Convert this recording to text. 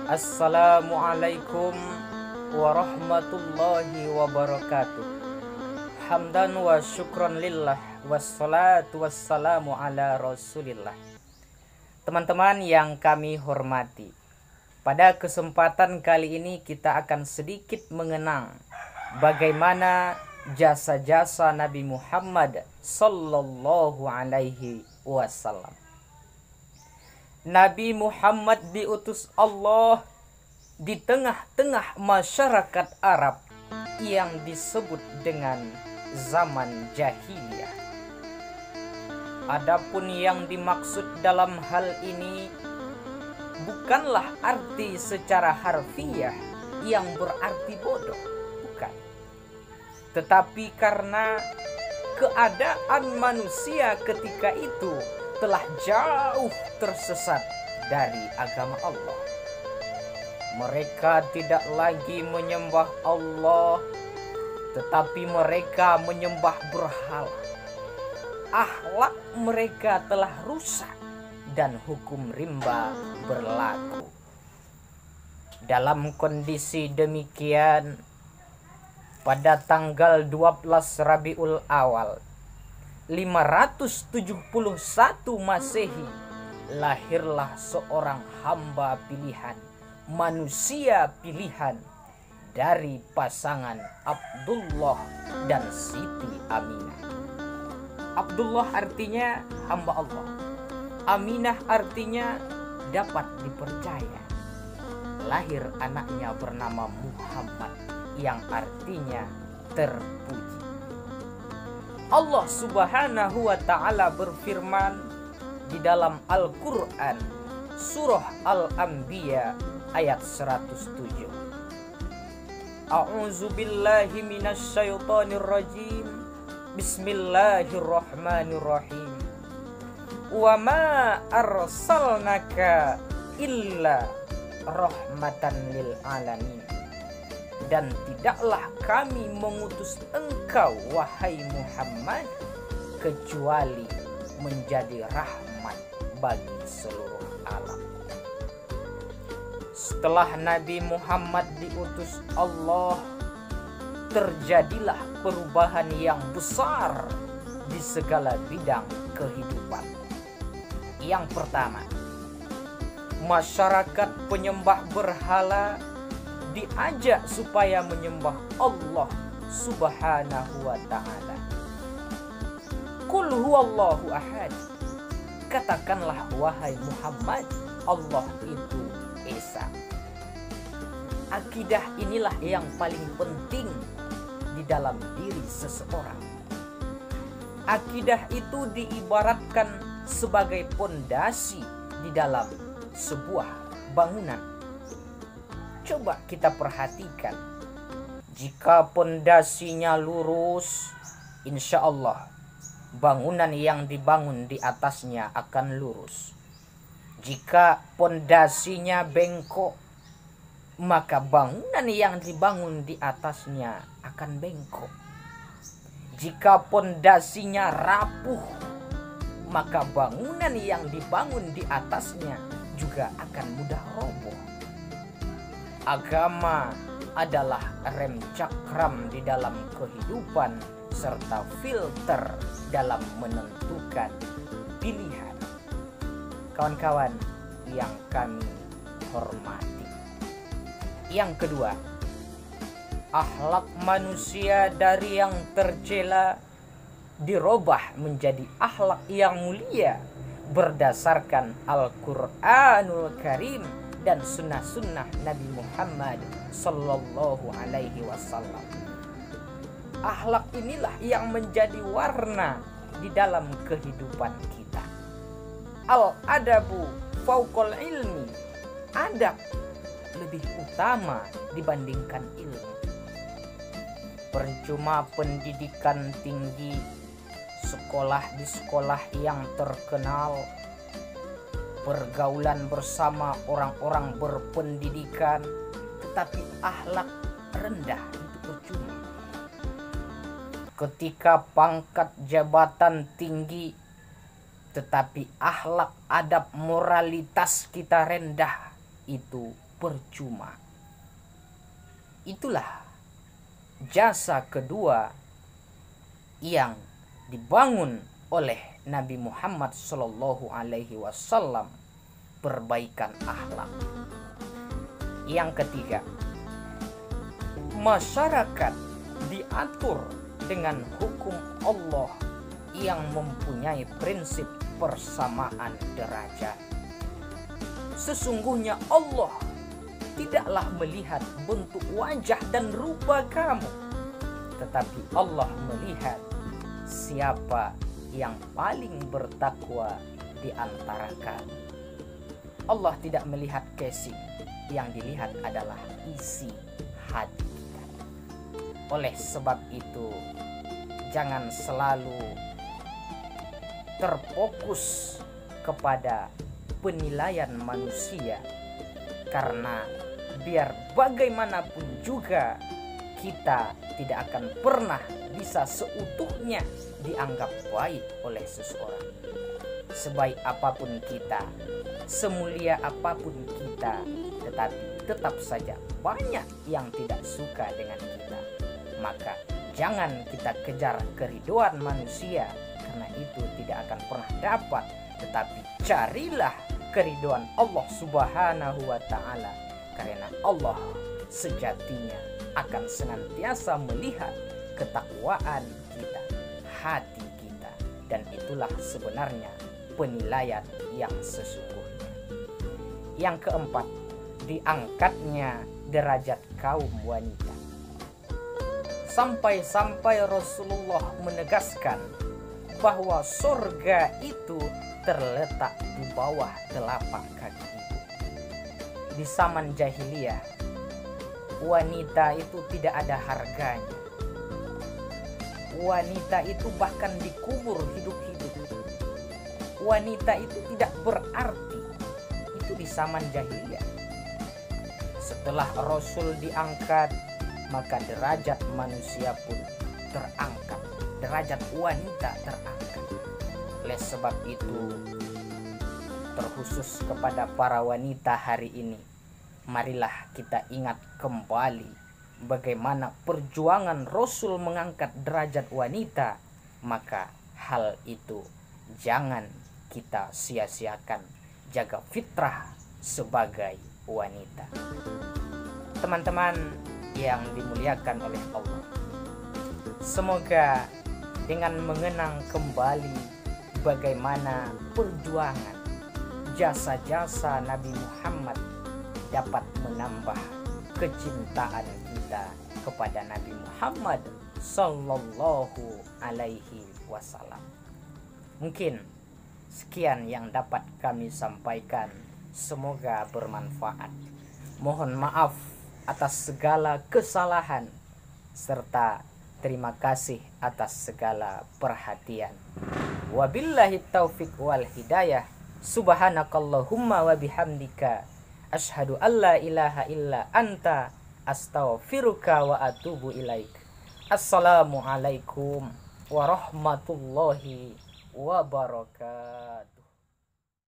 Assalamualaikum warahmatullahi wabarakatuh. Hamdan wa syukran lillah wassalatu wassalamu ala rasulillah. Teman-teman yang kami hormati, pada kesempatan kali ini kita akan sedikit mengenang bagaimana jasa-jasa Nabi Muhammad sallallahu alaihi wasallam. Nabi Muhammad diutus Allah di tengah-tengah masyarakat Arab yang disebut dengan zaman jahiliyah. Adapun yang dimaksud dalam hal ini bukanlah arti secara harfiah yang berarti bodoh, bukan. Tetapi karena keadaan manusia ketika itu telah jauh tersesat dari agama Allah. Mereka tidak lagi menyembah Allah, tetapi mereka menyembah berhala. Akhlak mereka telah rusak dan hukum rimba berlaku. Dalam kondisi demikian, pada tanggal 12 Rabiul Awal 571 Masehi, lahirlah seorang hamba pilihan, manusia pilihan dari pasangan Abdullah dan Siti Aminah. Abdullah artinya hamba Allah, Aminah artinya dapat dipercaya. Lahir anaknya bernama Muhammad yang artinya terpuji. Allah Subhanahu wa ta'ala berfirman di dalam Al-Quran surah Al-Anbiya ayat 107. A'udzu billahi minasyaitonir rajim. Bismillahirrahmanirrahim. Wa ma arsalnaka illa rahmatan lil alamin. Dan tidaklah kami mengutus engkau wahai Muhammad kecuali menjadi rahmat bagi seluruh alam. Setelah Nabi Muhammad diutus Allah, terjadilah perubahan yang besar di segala bidang kehidupan. Yang pertama, masyarakat penyembah berhala diajak supaya menyembah Allah Subhanahu wa ta'ala. Qul huwallahu ahad. Katakanlah wahai Muhammad, Allah itu Esa. Akidah inilah yang paling penting di dalam diri seseorang. Akidah itu diibaratkan sebagai pondasi di dalam sebuah bangunan. Coba kita perhatikan, jika pondasinya lurus, insya Allah bangunan yang dibangun di atasnya akan lurus. Jika pondasinya bengkok, maka bangunan yang dibangun di atasnya akan bengkok. Jika pondasinya rapuh, maka bangunan yang dibangun di atasnya juga akan mudah roboh. Agama adalah rem cakram di dalam kehidupan serta filter dalam menentukan pilihan. Kawan-kawan yang kami hormati. Yang kedua, akhlak manusia dari yang tercela dirubah menjadi akhlak yang mulia berdasarkan Al-Quranul Karim dan sunnah-sunnah Nabi Muhammad sallallahu alaihi wasallam. Akhlak inilah yang menjadi warna di dalam kehidupan kita. Al-adabu fauqal ilmi. Adab lebih utama dibandingkan ilmu. Percuma pendidikan tinggi, sekolah di sekolah yang terkenal, pergaulan bersama orang-orang berpendidikan, tetapi akhlak rendah itu percuma. Ketika pangkat jabatan tinggi, tetapi akhlak adab moralitas kita rendah, itu percuma. Itulah jasa kedua yang dibangun oleh Nabi Muhammad Shallallahu Alaihi Wasallam, perbaikan akhlak. Yang ketiga, masyarakat diatur dengan hukum Allah yang mempunyai prinsip persamaan derajat. Sesungguhnya Allah tidaklah melihat bentuk wajah dan rupa kamu, tetapi Allah melihat siapa yang paling bertakwa di antara kamu. Allah tidak melihat casing, yang dilihat adalah isi hati kita. Oleh sebab itu, jangan selalu terfokus kepada penilaian manusia, karena biar bagaimanapun juga kita tidak akan pernah bisa seutuhnya dianggap baik oleh seseorang. Sebaik apapun kita, semulia apapun kita, tetapi tetap saja banyak yang tidak suka dengan kita. Maka jangan kita kejar keriduan manusia, karena itu tidak akan pernah dapat. Tetapi carilah keriduan Allah Subhanahu wa Ta'ala, karena Allah sejatinya akan senantiasa melihat ketakwaan kita, hati kita, dan itulah sebenarnya penilaian yang sesungguhnya. Yang keempat, diangkatnya derajat kaum wanita. Sampai-sampai Rasulullah menegaskan bahwa surga itu terletak di bawah telapak kaki ibu. Di zaman jahiliyah, wanita itu tidak ada harganya. Wanita itu bahkan dikubur hidup-hidup. Wanita itu tidak berarti. Itu di zaman jahiliyah. Setelah Rasul diangkat, maka derajat manusia pun terangkat. Derajat wanita terangkat. Oleh sebab itu, terkhusus kepada para wanita hari ini, marilah kita ingat kembali bagaimana perjuangan Rasul mengangkat derajat wanita. Maka hal itu jangan kita sia-siakan. Jaga fitrah sebagai wanita. Teman-teman yang dimuliakan oleh Allah, semoga dengan mengenang kembali bagaimana perjuangan jasa-jasa Nabi Muhammad dapat menambah kecintaan kita kepada Nabi Muhammad Sallallahu Alaihi Wasallam. Mungkin sekian yang dapat kami sampaikan, semoga bermanfaat. Mohon maaf atas segala kesalahan, serta terima kasih atas segala perhatian. Wabillahi taufiq wal hidayah. Subhanakallahumma wa bihamdika asyhadu alla ilaha illa anta astaghfiruka wa atubu ilaik. Assalamualaikum warahmatullahi wabarakatuh.